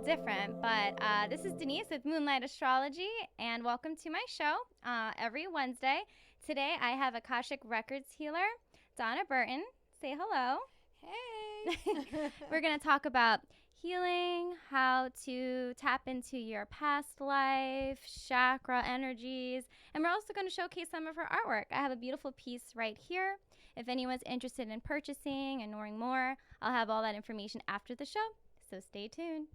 different, but this is Denise with Moonlight Astrology, and welcome to my show every Wednesday. Today I have Akashic Records healer, Donna Burton. Say hello. Hey! We're going to talk about healing, how to tap into your past life, chakra energies, and we're also going to showcase some of her artwork. I have a beautiful piece right here. If anyone's interested in purchasing and knowing more, I'll have all that information after the show, so stay tuned.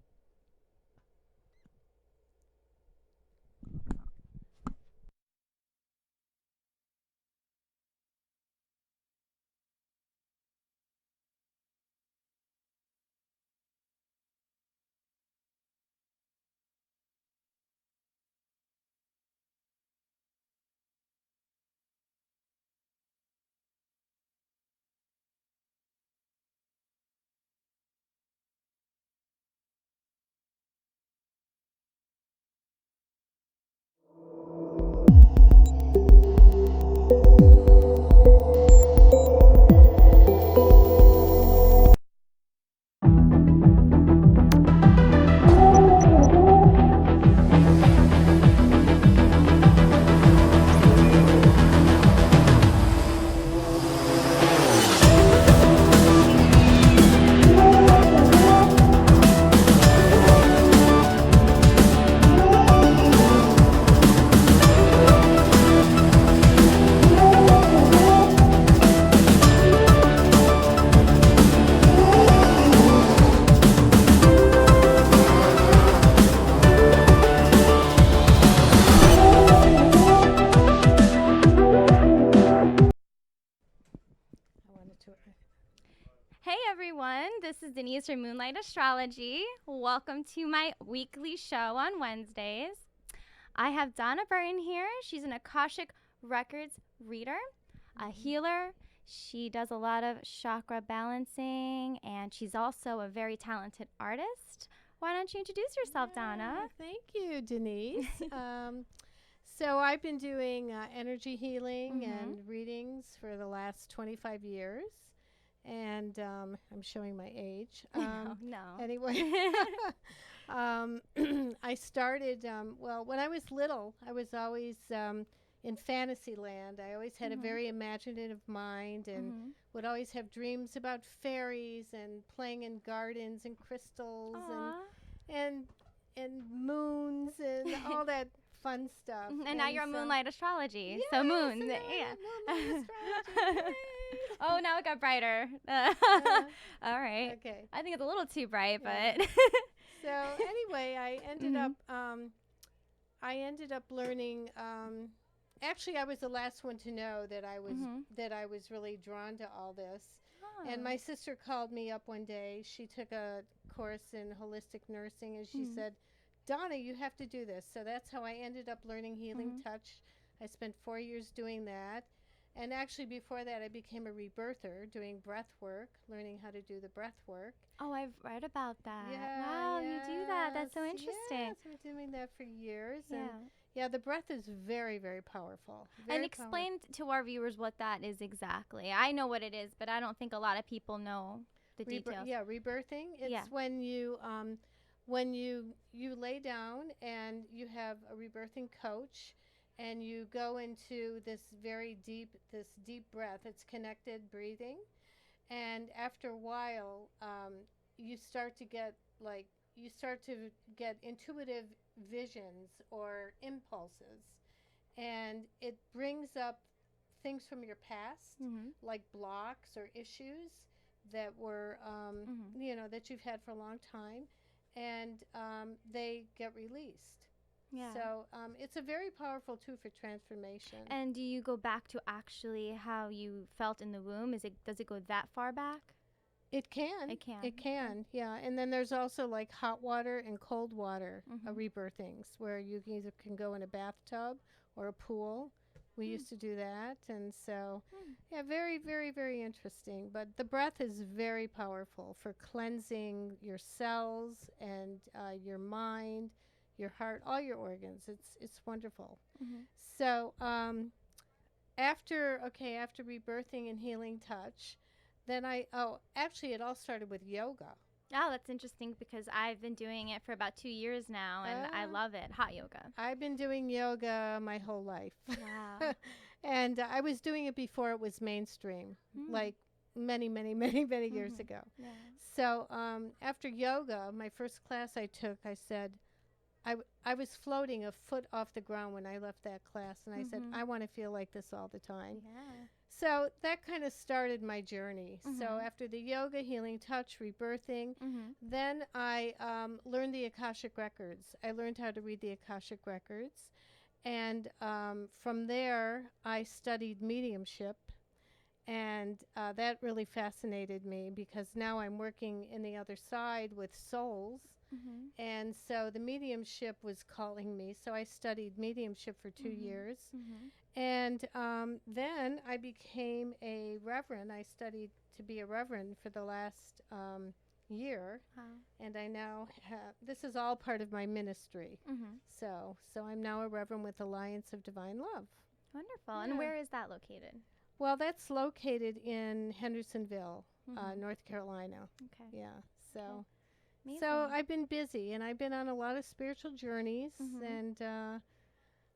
Hey everyone, this is Denise from Moonlight Astrology. Welcome to my weekly show on Wednesdays. I have Donna Burton here. She's an Akashic Records reader, a healer. She does a lot of chakra balancing, and she's also a very talented artist. Why don't you introduce yourself, Donna? Thank you, Denise. So I've been doing energy healing and readings for the last 25 years. And I'm showing my age. No. Anyway, I started, when I was little, I was always in fantasy land. I always had a very imaginative mind and would always have dreams about fairies and playing in gardens and crystals and moons and all that fun stuff. And now you're on Moonlight Astrology. Yes, so moon. Moonlight Astrology. Oh, now it got brighter. All right. Okay. I think it's a little too bright, but. So anyway, I ended up learning. Actually, I was the last one to know that I was really drawn to all this. Oh. And my sister called me up one day. She took a course in holistic nursing, and she said, "Donna, you have to do this." So that's how I ended up learning healing touch. I spent 4 years doing that. And actually, before that, I became a rebirther, doing breath work, learning how to do the breath work. Oh, I've read about that. Yeah, wow, you do that. That's so interesting. Yes, I've been doing that for years. Yeah. And the breath is very, very powerful. And explain to our viewers what that is exactly. I know what it is, but I don't think a lot of people know the details. Yeah, rebirthing. It's when you lay down and you have a rebirthing coach. And you go into this deep breath. It's connected breathing. And after a while, you start to get intuitive visions or impulses. And it brings up things from your past, like blocks or issues that were, that you've had for a long time. And they get released. Yeah. So it's a very powerful tool for transformation. And do you go back to actually how you felt in the womb? Does it go that far back? It can. It can. It can, yeah. And then there's also like hot water and cold water rebirthings where you either can go in a bathtub or a pool. We used to do that. And so, yeah, very, very, very interesting. But the breath is very powerful for cleansing your cells and your mind, your heart, all your organs. It's wonderful. So after rebirthing and healing touch, then actually it all started with yoga. Oh, that's interesting because I've been doing it for about 2 years now, and I love it. Hot yoga. I've been doing yoga my whole life. Wow. And I was doing it before it was mainstream, like many, many, many, many years ago. Yeah. So after yoga, my first class I took, I said, I was floating a foot off the ground when I left that class, and I said, I want to feel like this all the time. Yeah. So that kind of started my journey. So after the yoga, healing touch, rebirthing, then I learned the Akashic Records. I learned how to read the Akashic Records. And from there, I studied mediumship. And that really fascinated me because now I'm working in the other side with souls. And so the mediumship was calling me. So I studied mediumship for 2 years. And then I became a reverend. I studied to be a reverend for the last year. Wow. And I now have, this is all part of my ministry. So I'm now a reverend with Alliance of Divine Love. Wonderful. Yeah. And where is that located? Well, that's located in Hendersonville, North Carolina. Okay. Yeah. So. Amazing. So I've been busy, and I've been on a lot of spiritual journeys, and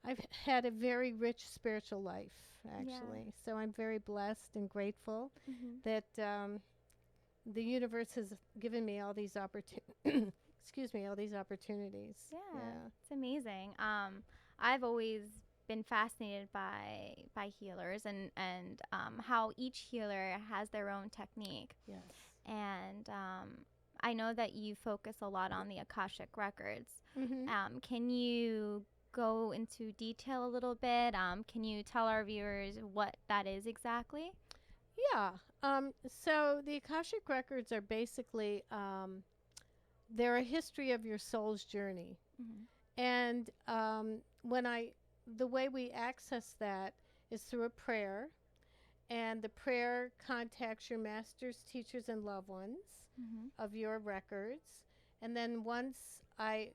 I've had a very rich spiritual life, actually. Yeah. So I'm very blessed and grateful that the universe has given me all these all these opportunities. Yeah, it's amazing. I've always been fascinated by healers and how each healer has their own technique. Yes. And I know that you focus a lot on the Akashic Records. Can you go into detail a little bit? Can you tell our viewers what that is exactly? Yeah. So the Akashic Records are basically, they're a history of your soul's journey. And the way we access that is through a prayer. And the prayer contacts your masters, teachers, and loved ones of your records. And then once I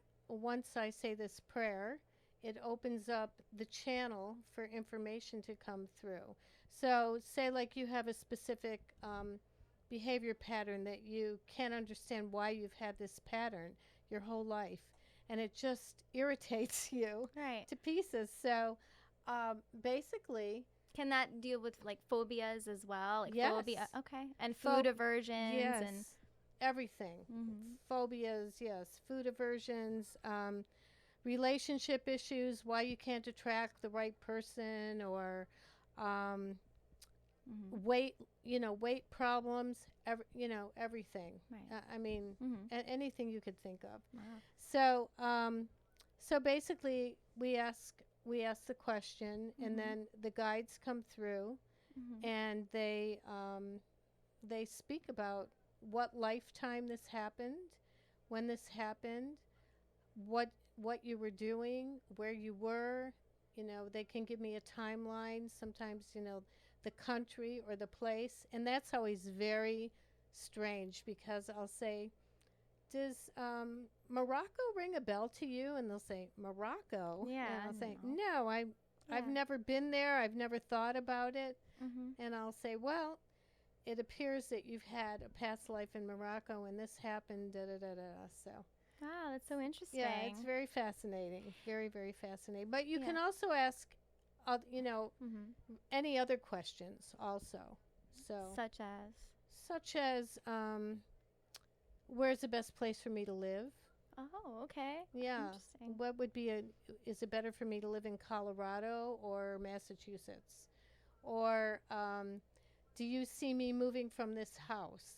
say this prayer, it opens up the channel for information to come through. So say like you have a specific behavior pattern that you can't understand why you've had this pattern your whole life, and it just irritates you to pieces. So basically... Can that deal with like phobias as well? Like yes. Phobia, okay. And food aversions yes. and everything. Phobias, yes. Food aversions, relationship issues, why you can't attract the right person, or weight problems, everything. Right. I mean, anything you could think of. Wow. So basically we ask the question, and then the guides come through, and they speak about what lifetime this happened, when this happened, what you were doing, where you were. They can give me a timeline, sometimes, the country or the place, and that's always very strange because I'll say, does Morocco ring a bell to you? And they'll say, Morocco? Yeah. And I'll say, no, I've never been there. I've never thought about it. And I'll say, well, it appears that you've had a past life in Morocco and this happened, da-da-da-da. So. Wow, that's so interesting. Yeah, it's very fascinating. Very, very fascinating. But you can also ask, any other questions also. So. Such as, where's the best place for me to live? Oh, okay. Yeah. Interesting. What would be is it better for me to live in Colorado or Massachusetts? Or do you see me moving from this house?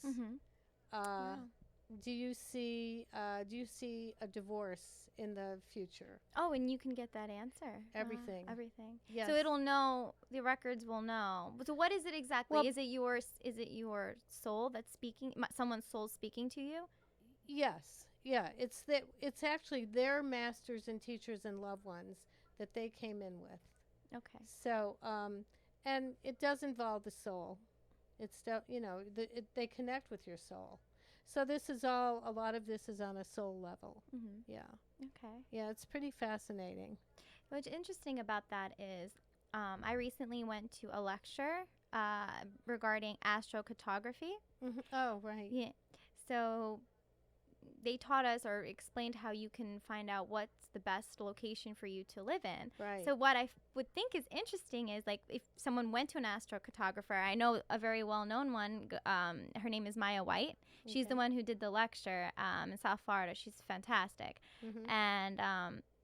Do you see a divorce in the future? Oh, and you can get that answer. Everything. Everything. Yes. So it'll know, the records will know. So what is it exactly? Well, is it your soul that's speaking, someone's soul speaking to you? Yes. Yeah, it's actually their masters and teachers and loved ones that they came in with. Okay. So, and it does involve the soul. It's still, they connect with your soul. So a lot of this is on a soul level. Yeah. Okay. Yeah, it's pretty fascinating. What's interesting about that is I recently went to a lecture regarding astrocartography. Oh, right. Yeah. So they taught us or explained how you can find out what's the best location for you to live in. Right. So what I would think is interesting is like if someone went to an astrocartographer, I know a very well-known one, her name is Maya White. She's the one who did the lecture in South Florida. She's fantastic. And,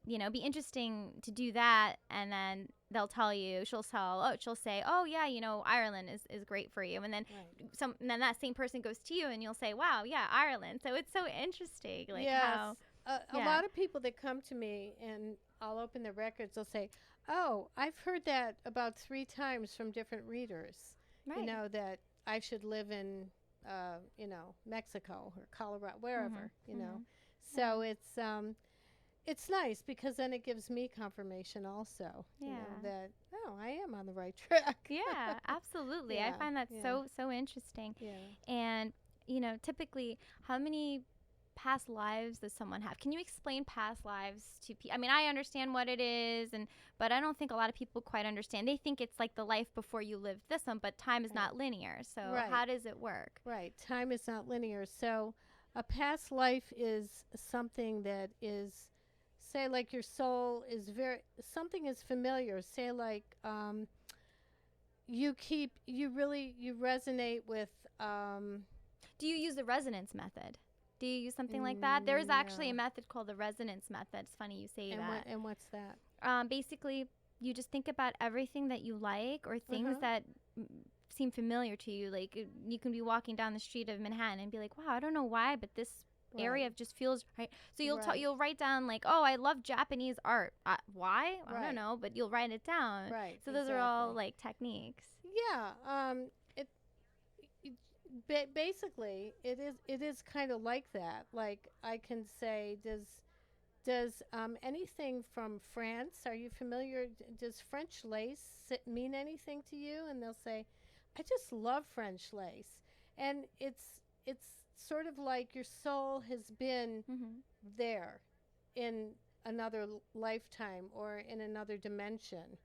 you know, it'd be interesting to do that, and then they'll tell you, she'll say, oh yeah, you know, Ireland is great for you, and then and then that same person goes to you, and you'll say, wow, yeah, Ireland. So it's so interesting, like how a lot of people that come to me and I'll open the records, they'll say, oh, I've heard that about 3 times from different readers. You know, that I should live in, you know, Mexico or Colorado, wherever, you know. So it's nice because then it gives me confirmation also, you know, that, oh, I am on the right track. Yeah, absolutely. I find that so interesting. And, you know, typically, how many past lives does someone have? Can you explain past lives to people? I mean, I understand what it is, but I don't think a lot of people quite understand. They think it's like the life before you lived this one, but time is not linear. So how does it work? Right. Time is not linear. So a past life is something that is, say, like your soul is something is familiar. Say, like, you resonate with, do you use the resonance method? Do you use something like that? There is actually a method called the resonance method. It's funny you say that. And what's that? Basically, you just think about everything that you like or things that seem familiar to you. Like, you can be walking down the street of Manhattan and be like, wow, I don't know why, but this area just feels right. So you'll write down like, oh, I love Japanese art. Why? I don't know, but you'll write it down. Right. So those are all like techniques. Yeah. Basically, it is kind of like that. Like, I can say, does anything from France? Are you familiar? Does French lace mean anything to you? And they'll say, I just love French lace. And it's sort of like your soul has been there in another lifetime or in another dimension,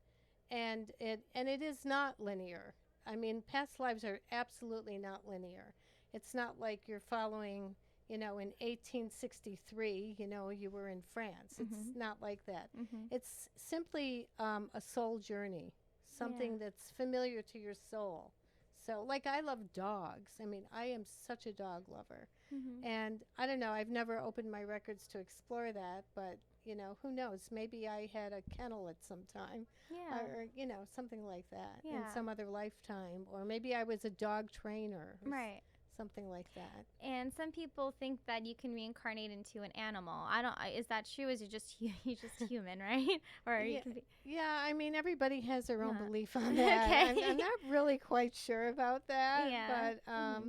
and it is not linear. I mean, past lives are absolutely not linear. It's not like you're following, you know, in 1863, you know, you were in France. It's not like that. It's simply a soul journey, something that's familiar to your soul. So, like, I love dogs. I mean, I am such a dog lover. And I don't know, I've never opened my records to explore that, but, you know, who knows? Maybe I had a kennel at some time. Or, you know, something like that in some other lifetime. Or maybe I was a dog trainer. Right. Something like that. And some people think that you can reincarnate into an animal. Is that true? Is it just you're just human, right? Or you can be. Yeah, I mean, everybody has their own belief on that. Okay. I'm not really quite sure about that. Yeah. But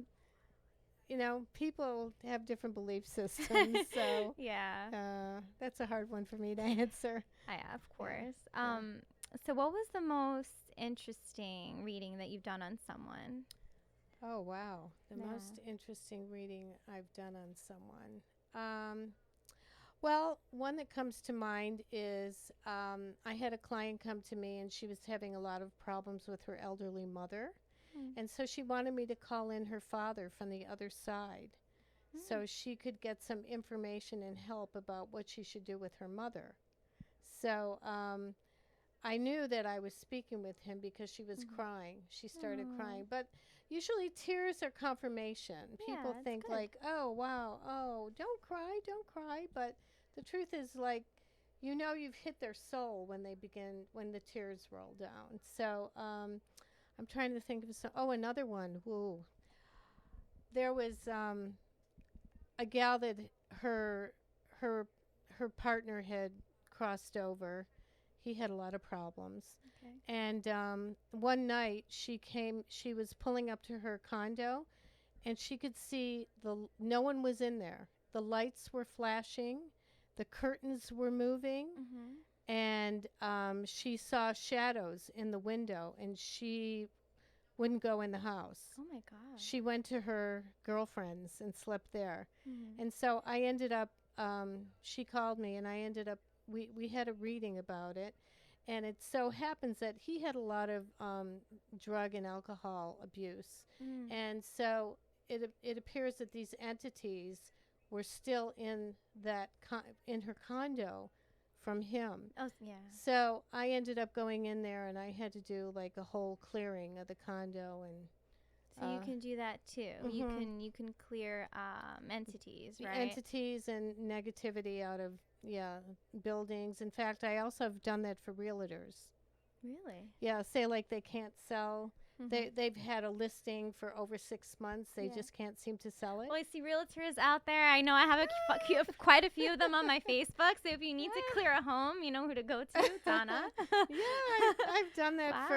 you know, people have different belief systems, so that's a hard one for me to answer. Yeah, of course. So what was the most interesting reading that you've done on someone? Oh, wow. The most interesting reading I've done on someone. Well, one that comes to mind is I had a client come to me, and she was having a lot of problems with her elderly mother. And so she wanted me to call in her father from the other side so she could get some information and help about what she should do with her mother. So I knew that I was speaking with him because she was crying. She started crying. But usually tears are confirmation. People think like, oh, wow, oh, don't cry. But the truth is, like, you know, you've hit their soul when the tears roll down. So I'm trying to think of some. Oh, another one. Whoa. There was a gal that her partner had crossed over. He had a lot of problems. Okay. And one night she was pulling up to her condo, and she could see no one was in there. The lights were flashing, the curtains were moving, and she saw shadows in the window, and she wouldn't go in the house. Oh my gosh. She went to her girlfriend's and slept there. And so I ended up, she called me, and I ended up, we had a reading about it. And it so happens that he had a lot of drug and alcohol abuse. And so it appears that these entities were still in in her condo from him. Oh, yeah. So I ended up going in there, and I had to do like a whole clearing of the condo. And so you can do that too. You can clear entities, right? Entities and negativity out of buildings. In fact, I also have done that for realtors. Really? Yeah, say like they can't sell. They've had a listing for over 6 months. They just can't seem to sell it. Well, I see realtors out there. I know I have quite a few of them on my Facebook. So if you need to clear a home, you know who to go to, Donna. Yeah, I've done that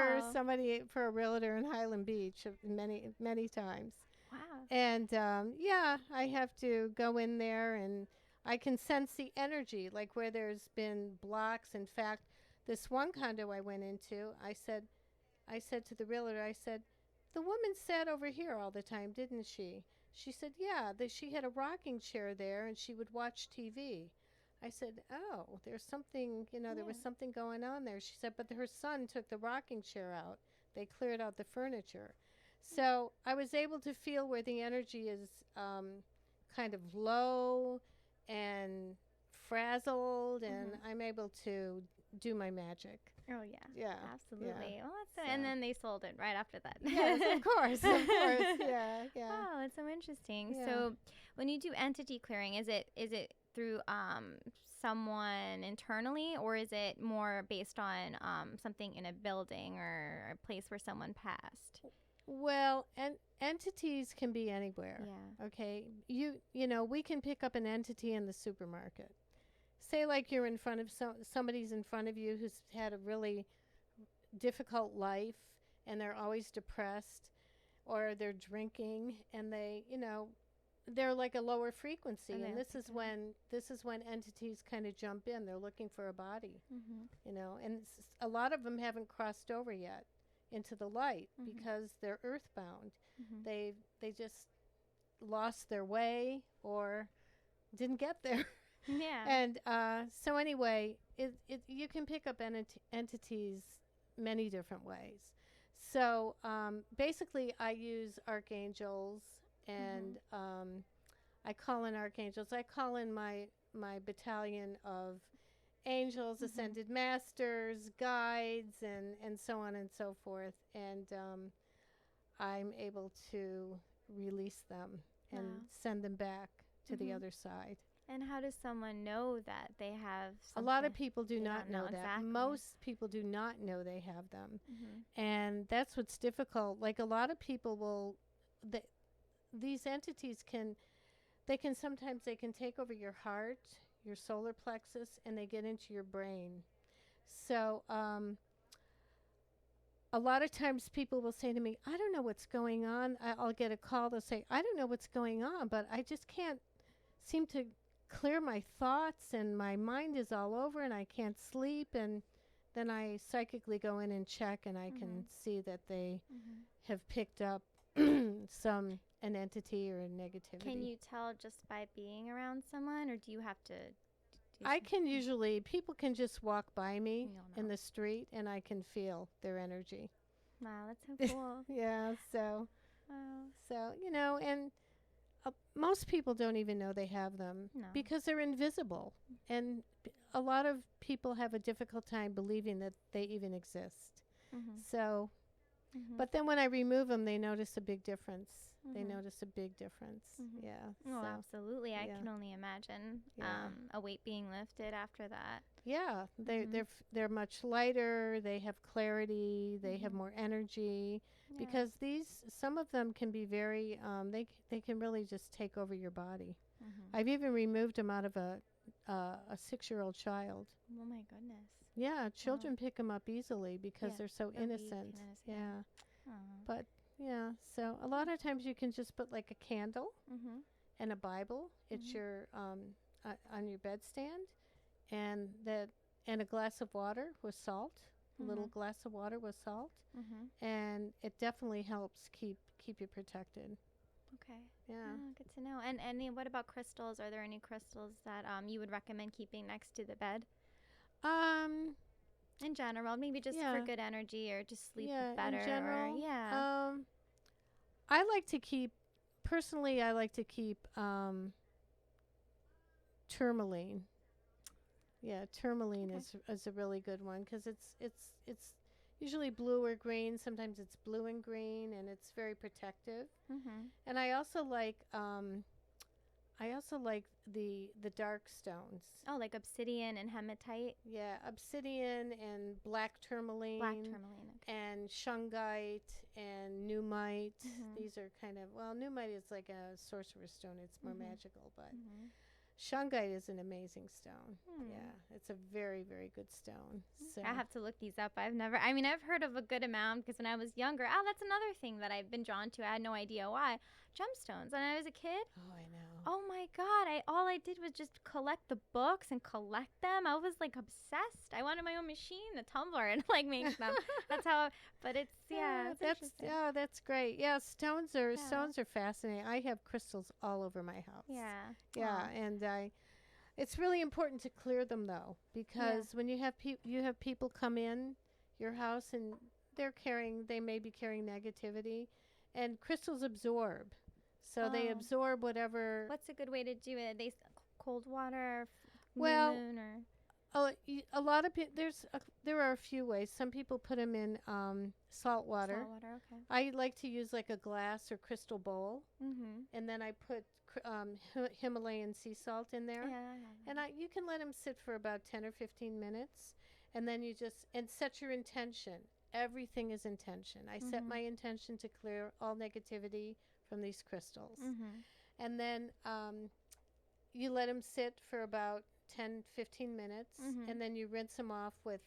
for a realtor in Highland Beach many times. Wow. And I have to go in there, and I can sense the energy, like where there's been blocks. In fact, this one condo I went into, I said to the realtor, I said, the woman sat over here all the time, didn't she? She said, yeah, she had a rocking chair there, and she would watch TV. I said, oh, there's something, there was something going on there. She said, but her son took the rocking chair out. They cleared out the furniture. So I was able to feel where the energy is kind of low and frazzled, and I'm able to do my magic. Oh, yeah. Yeah. Absolutely. Well, that's and then they sold it right after that. Yes, of course. Of course. Yeah. Yeah. Wow, that's so interesting. Yeah. So when you do entity clearing, is it through someone internally, or is it more based on something in a building or a place where someone passed? Well, and entities can be anywhere. Yeah. Okay. We can pick up an entity in the supermarket. Say like you're in front of somebody's in front of you who's had a really difficult life, and they're always depressed, or they're drinking, and they're like a lower frequency, and this is when entities kind of jump in. They're looking for a body, and a lot of them haven't crossed over yet into the light because they're earthbound. They just lost their way or didn't get there. Yeah. And so anyway, you can pick up entities many different ways. So basically, I use archangels, and I call in archangels. I call in my battalion of angels, ascended masters, guides, and so on and so forth. And I'm able to release them and send them back to the other side. And how does someone know that they have something? A lot of people do not know that. Exactly. Most people do not know they have them. And that's what's difficult. Like a lot of people these entities can sometimes take over your heart, your solar plexus, and they get into your brain. So a lot of times people will say to me, I don't know what's going on. I'll get a call. They'll say, I don't know what's going on, but I just can't seem to clear my thoughts, and my mind is all over, and I can't sleep. And then I psychically go in and check, and I can see that they have picked up an entity or a negativity. Can you tell just by being around someone, or do you have to I can usually, people can just walk by me in the street, and I can feel their energy. Wow, that's so cool. Yeah, so and most people don't even know they have them because they're invisible. And a lot of people have a difficult time believing that they even exist. So, but then when I remove them, they notice a big difference. They notice a big difference. Yeah. Oh, absolutely. I can only imagine a weight being lifted after that. Yeah, they're much lighter. They have clarity. They have more energy. Because some of them can be very, they can really just take over your body. I've even removed them out of a 6-year-old child. Oh my goodness. Yeah, children pick them up easily because they're so innocent. Yeah. But yeah, so a lot of times you can just put like a candle and a Bible. It's your on your bedstand, and a glass of water with salt. A little glass of water with salt, and it definitely helps keep you protected. Okay. Yeah. Oh, good to know. And what about crystals? Are there any crystals that you would recommend keeping next to the bed? In general, maybe just for good energy or just sleep better. In general, Or, I like to keep tourmaline. Yeah, tourmaline is a really good one because it's usually blue or green. Sometimes it's blue and green, and it's very protective. And I also like the dark stones. Oh, like obsidian and hematite. Yeah, obsidian and black tourmaline. Black tourmaline. Okay. And shungite and numite. These are kind of, well, numite is like a sorcerer's stone. It's more magical, but shungite is an amazing stone. Yeah, it's a very, very good stone. So I have to look these up. I've heard of a good amount because when I was younger, that's another thing that I've been drawn to. I had no idea why. Gemstones. When I was a kid. Oh, I know. Oh my God. All I did was just collect the books and collect them. I was like obsessed. I wanted my own machine, the tumbler, and like make them. That's how, but it's, it's interesting. Yeah, that's great. Yeah, stones are fascinating. I have crystals all over my house. Yeah. Yeah, and it's really important to clear them though, because when you have people come in your house and they may be carrying negativity, and crystals absorb. So they absorb whatever. What's a good way to do it? Cold water, moon, or a lot of there are a few ways. Some people put them in salt water. Salt water, okay. I like to use like a glass or crystal bowl, and then I put Himalayan sea salt in there. Yeah. And you can let them sit for about 10 or 15 minutes, and then you just set your intention. Everything is intention. I set my intention to clear all negativity from these crystals. And then you let them sit for about 10, 15 minutes, and then you rinse them off with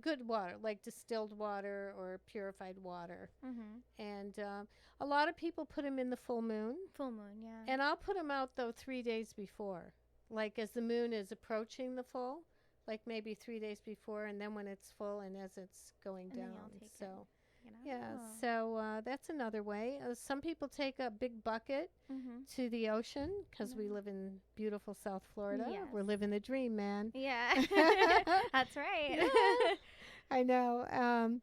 good water, like distilled water or purified water. And a lot of people put them in the full moon. Full moon, yeah. And I'll put them out, though, 3 days before. Like as the moon is approaching the full, like maybe 3 days before, and then when it's full and as it's going down. So, so that's another way. Some people take a big bucket to the ocean because we live in beautiful South Florida. Yes. We're living the dream, man. Yeah, that's right. Yeah. I know.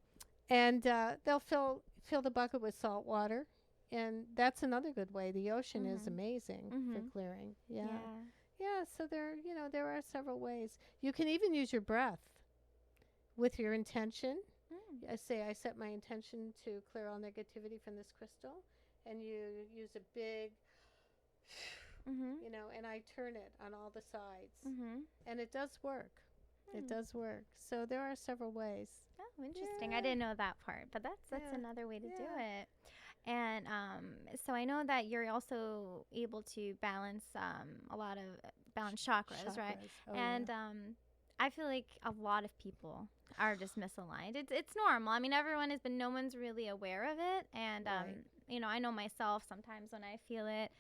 And they'll fill the bucket with salt water, and that's another good way. The ocean is amazing for clearing. Yeah. So there are several ways. You can even use your breath with your intention. I set my intention to clear all negativity from this crystal, and you use a big, and I turn it on all the sides, and it does work. It does work. So there are several ways. Oh, interesting. I didn't know that part, but that's another way to do it. And so I know that you're also able to balance balance chakras, right? Oh, and I feel like a lot of people are just misaligned. It's normal. I mean, no one's really aware of it. And, I know myself sometimes when I feel it.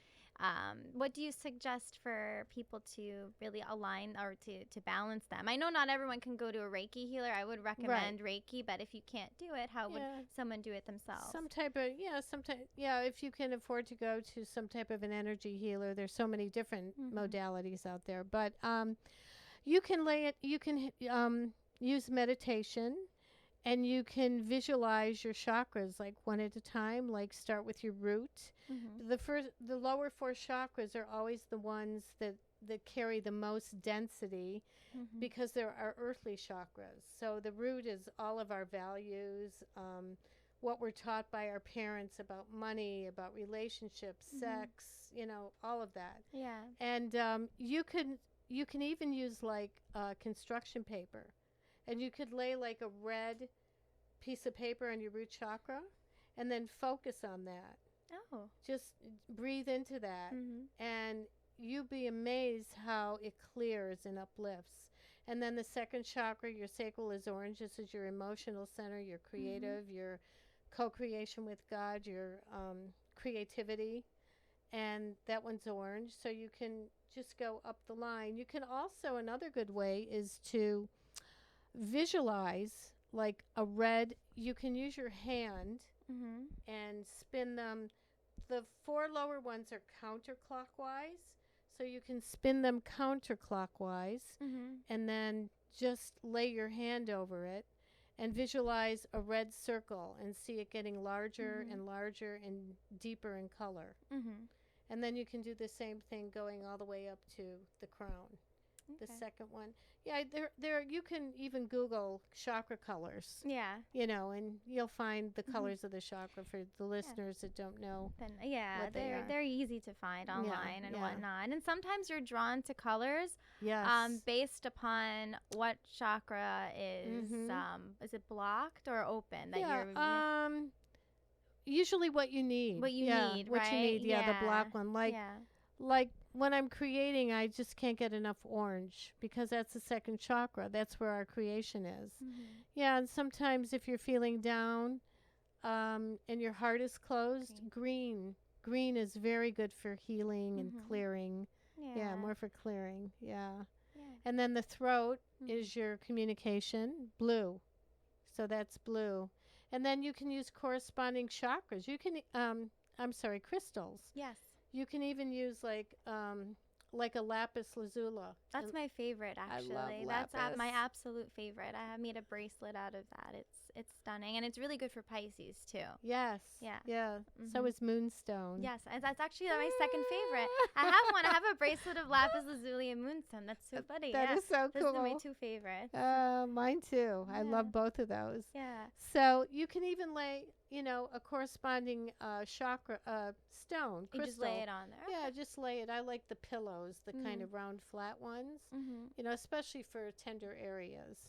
What do you suggest for people to really align or to balance them? I know not everyone can go to a Reiki healer. I would recommend Reiki, but if you can't do it, how would someone do it themselves? If you can afford to go to some type of an energy healer, there's so many different modalities out there. But you can use meditation, and you can visualize your chakras like one at a time, like start with your root. The lower 4 chakras are always the ones that carry the most density because they're our earthly chakras. So the root is all of our values, what we're taught by our parents about money, about relationships, sex, all of that. Yeah. And you can even use like construction paper, and you could lay like a red piece of paper on your root chakra and then focus on that. Oh. Just breathe into that, and you'll be amazed how it clears and uplifts. And then the second chakra, your sacral, is orange. This is your emotional center, your creative, your co-creation with God, your creativity. And that one's orange. So you can just go up the line. You can also, another good way is to visualize like a red. You can use your hand and spin them. The 4 lower ones are counterclockwise, so you can spin them counterclockwise, and then just lay your hand over it and visualize a red circle and see it getting larger and larger and deeper in color. And then you can do the same thing going all the way up to the crown. The Okay. second one. Yeah, there you can even Google chakra colors. Yeah. You know, and you'll find the Mhm. colors of the chakra for the listeners that don't know Then what they are. they're easy to find online and yeah. whatnot. And sometimes you're drawn to colors Yes. based upon what chakra is Mhm. is it blocked or open that Yeah. you're Usually what you need. what you Yeah, need, what right? you need. Yeah, the Yeah. black one. Yeah. Like when I'm creating, I just can't get enough orange because that's the second chakra. That's where our creation is. Mhm. Yeah, and sometimes if you're feeling down, and your heart is closed, green is very good for healing and clearing. Yeah, more for clearing. Yeah. Yeah. And then the throat Mhm. is your communication, blue. So that's blue. And then you can use corresponding chakras. You can crystals. Yes. You can even use like a lapis lazuli. That's my favorite, actually. love That's lapis. my absolute favorite. I have made a bracelet out of that. It's stunning, and it's really good for Pisces too. Yes. Yeah. Yeah. So Mhm. is moonstone. Yes, and that's actually my second favorite. I have one. I have a bracelet of lapis lazuli and moonstone. That's so funny. That yeah. is so Those cool. are my two favorites. Mine too. I Yeah. love both of those. Yeah. So you can even lay, a corresponding chakra stone, You crystal. just lay it on there. Yeah, just lay it. I like the pillows, the kind Mhm. of round flat ones. Mm-hmm. Especially for tender areas,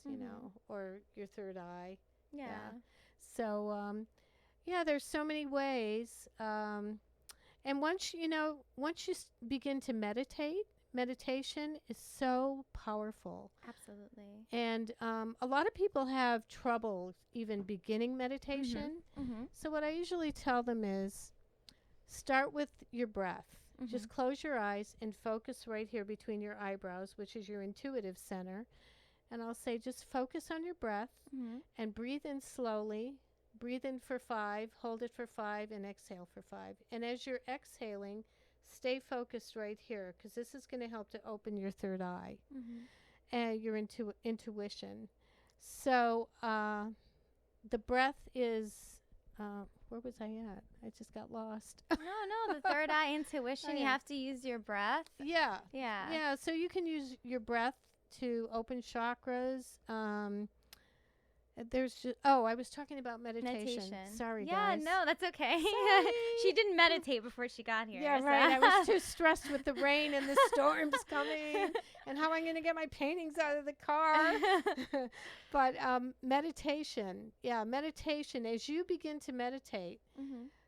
or your third eye. Yeah. So, there's so many ways. And once you begin to meditate, meditation is so powerful. Absolutely. And a lot of people have trouble even beginning meditation. Mm-hmm. So what I usually tell them is start with your breath. Just close your eyes and focus right here between your eyebrows, which is your intuitive center. And I'll say just focus on your breath and breathe in slowly. Breathe in for 5, hold it for 5, and exhale for 5. And as you're exhaling, stay focused right here because this is going to help to open your third eye and your intuition. So the breath is, where was I at? I just got lost. No, the third eye intuition. You have to use your breath. Yeah. Yeah. Yeah, so you can use your breath to open chakras. I was talking about meditation. Sorry, yeah, guys. no, that's okay. Sorry. She didn't meditate before she got here. Yeah, so. right. I was too stressed with the rain and the storms coming and how I'm going to get my paintings out of the car. But meditation. Yeah, meditation. As you begin to meditate,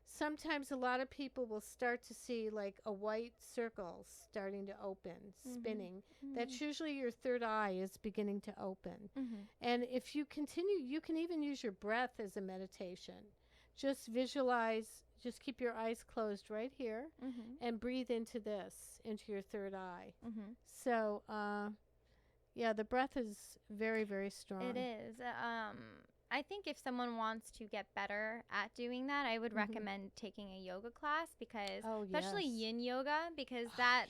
sometimes a lot of people will start to see like a white circle starting to open, spinning. That's usually your third eye is beginning to open. And if you continue, you can even use your breath as a meditation. Just visualize, just keep your eyes closed right here and breathe into your third eye. So, the breath is very, very strong. It is. I think if someone wants to get better at doing that, I would recommend taking a yoga class because, especially yin yoga, because that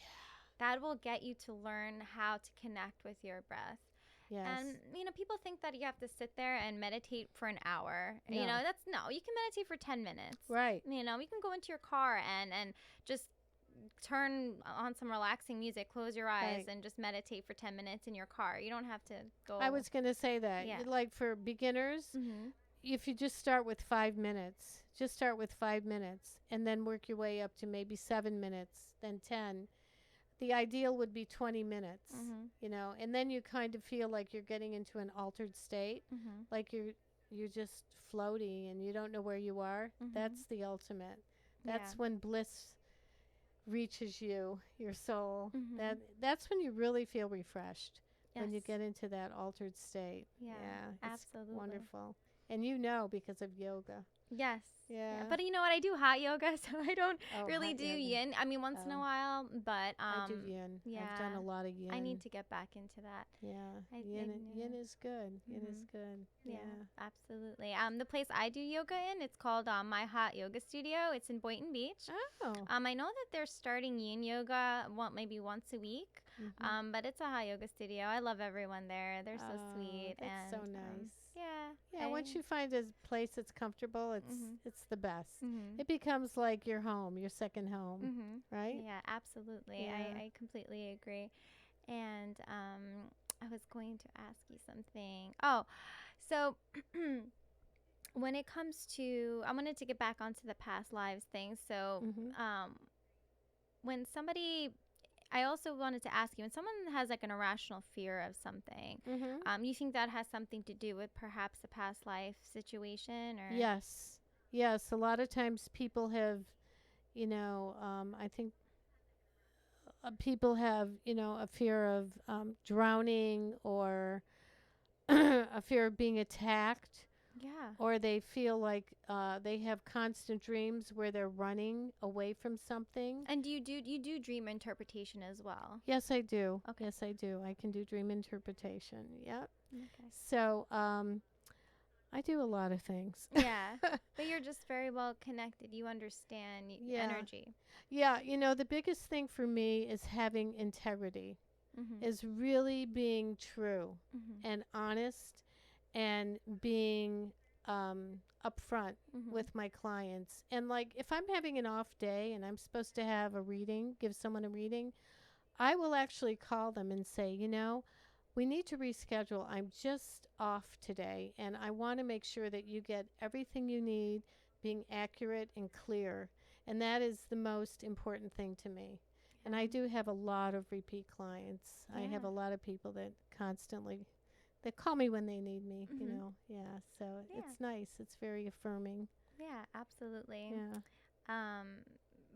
will get you to learn how to connect with your breath. Yes. And, people think that you have to sit there and meditate for an hour. No. You can meditate for 10 minutes. Right. You can go into your car and just turn on some relaxing music, close your eyes, and just meditate for 10 minutes in your car. You don't have to go. I was going to say that. Yeah. Like for beginners, if you just start with 5 minutes, and then work your way up to maybe 7 minutes, then 10. The ideal would be 20 minutes, and then you kind of feel like you're getting into an altered state, like you're just floating and you don't know where you are. That's the ultimate. That's when bliss reaches your soul. That's when you really feel refreshed, when you get into that altered state. Yeah, it's absolutely wonderful. And because of yoga. Yes. Yeah. But you know what? I do hot yoga, so I don't really hot do yoga. yin. I mean, once in a while, but I do yin. Yeah, I've done a lot of yin. I need to get back into that. Yeah. Yin is good. Yin is good. Yeah, absolutely. The place I do yoga in, it's called My Hot Yoga Studio. It's in Boynton Beach. Oh. I know that they're starting yin yoga maybe once a week. But it's a hot yoga studio. I love everyone there. They're so sweet. That's and so nice. Yeah. Yeah, once you find a place that's comfortable, it's the best. It becomes like your home, your second home, right? Yeah, absolutely. Yeah. I completely agree. And I was going to ask you something. Oh, so when it comes to, I wanted to get back onto the past lives thing. So when somebody, I also wanted to ask you, when someone has like an irrational fear of something, you think that has something to do with perhaps a past life situation? Or Yes. Yes. A lot of times people have, I think people have, a fear of drowning or a fear of being attacked. Yeah. Or they feel like they have constant dreams where they're running away from something. And you do dream interpretation as well? Yes, I do. Okay. Yes, I do. I can do dream interpretation. Yep. Okay. So I do a lot of things. Yeah. But you're just very well connected. You understand energy. Yeah. The biggest thing for me is having integrity, is really being true and honest and being upfront with my clients. And like, if I'm having an off day and I'm supposed to have a reading, give someone a reading, I will actually call them and say, we need to reschedule. I'm just off today, and I want to make sure that you get everything you need, being accurate and clear. And that is the most important thing to me. And I do have a lot of repeat clients. I have a lot of people that constantly, they call me when they need me, Yeah, so it's nice. It's very affirming. Yeah, absolutely. Yeah.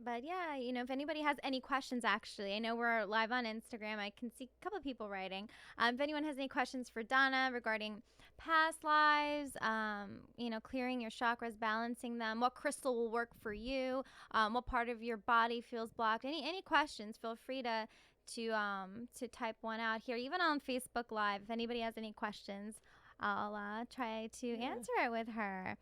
But yeah, if anybody has any questions, actually, I know we're live on Instagram. I can see a couple of people writing. If anyone has any questions for Donna regarding past lives, clearing your chakras, balancing them, what crystal will work for you, what part of your body feels blocked, any questions, feel free to type one out here, even on Facebook Live. If anybody has any questions, I'll try to answer it with her.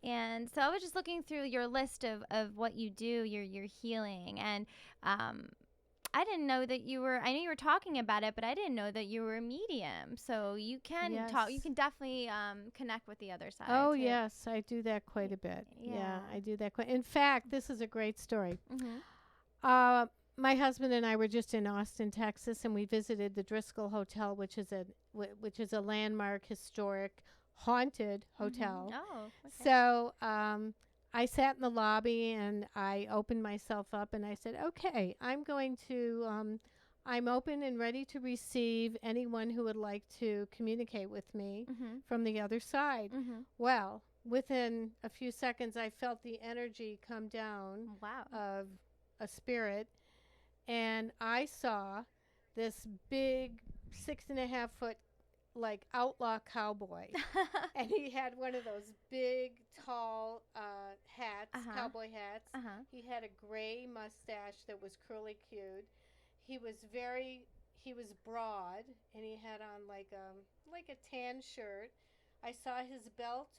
And so I was just looking through your list of what you do, your healing, and I didn't know that you were, I knew you were talking about it, but I didn't know that you were a medium. So you can talk, you can definitely connect with the other side. Oh, too. Yes, I do that quite a bit. Yeah, I do that quite. In fact, this is a great story. My husband and I were just in Austin, Texas, and we visited the Driscoll Hotel, which is a landmark, historic, haunted hotel. Oh, okay. So I sat in the lobby and I opened myself up and I said, "Okay, I'm open and ready to receive anyone who would like to communicate with me from the other side." Well, within a few seconds, I felt the energy come down of a spirit. And I saw this big 6.5-foot like outlaw cowboy. And he had one of those big, tall hats, cowboy hats. He had a gray mustache that was curly cued. He was broad, and he had on like a tan shirt. I saw his belt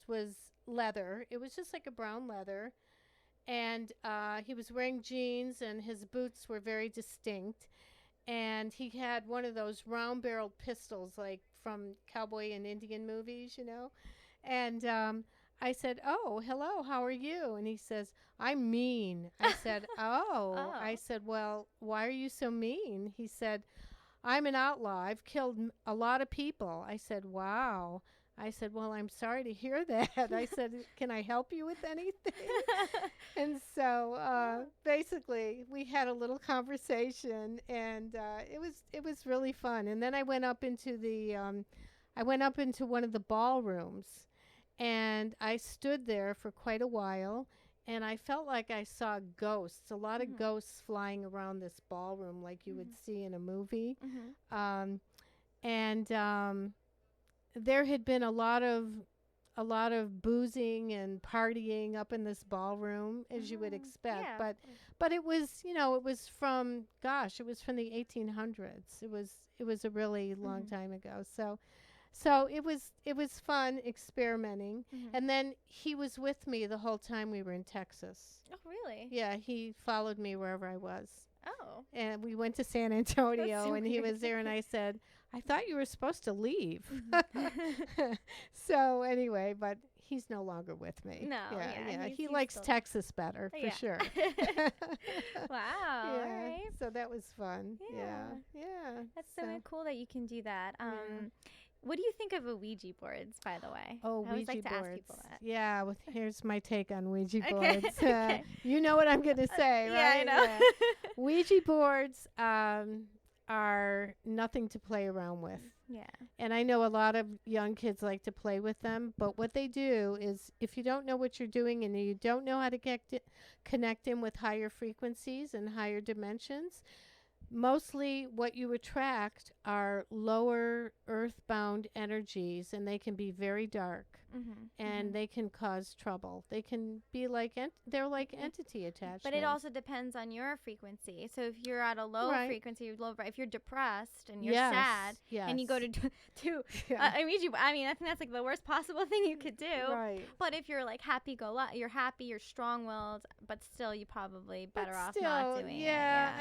was leather. It was just like a brown leather. And he was wearing jeans, and his boots were very distinct. And he had one of those round-barreled pistols, like from cowboy and Indian movies, And I said, "Oh, hello, how are you?" And he says, "I'm mean." I said, "Oh." I said, "Well, why are you so mean?" He said, "I'm an outlaw. I've killed a lot of people." I said, "Wow." I said, "Well, I'm sorry to hear that." I said, "Can I help you with anything?" And so basically we had a little conversation, and it was really fun. And then I went up into one of the ballrooms, and I stood there for quite a while, and I felt like I saw ghosts, a lot of ghosts flying around this ballroom like you would see in a movie. There had been a lot of boozing and partying up in this ballroom, as you would expect. Yeah. But it was, it was from the 1800s. It was a really long time ago. So it was fun experimenting. And then he was with me the whole time we were in Texas. Oh, really? Yeah, he followed me wherever I was. Oh. And we went to San Antonio, and he weird. was there, and I said, I thought you were supposed to leave. So anyway, but he's no longer with me. No, yeah. He likes Texas better, for sure. Wow. All right. So that was fun. Yeah. That's so cool that you can do that. What do you think of Ouija boards, by the way? Oh, I always Ouija like to boards. ask people that. Yeah, well, here's my take on Ouija Okay. boards. Okay. You know what I'm going to say, right? Yeah, I know. Ouija boards are nothing to play around with. Yeah. And I know a lot of young kids like to play with them, but what they do is if you don't know what you're doing and you don't know how to connect in with higher frequencies and higher dimensions, mostly what you attract are lower earthbound energies, and they can be very dark, and they can cause trouble. They can be like they're like entity attachments. But it also depends on your frequency. So if you're at a low frequency, if you're depressed and you're sad, and you go to Ouija, I mean, I think that's like the worst possible thing you could do. Right. But if you're like happy-go-lucky, you're happy, you're strong-willed, but still, you probably better off not doing it. Yeah.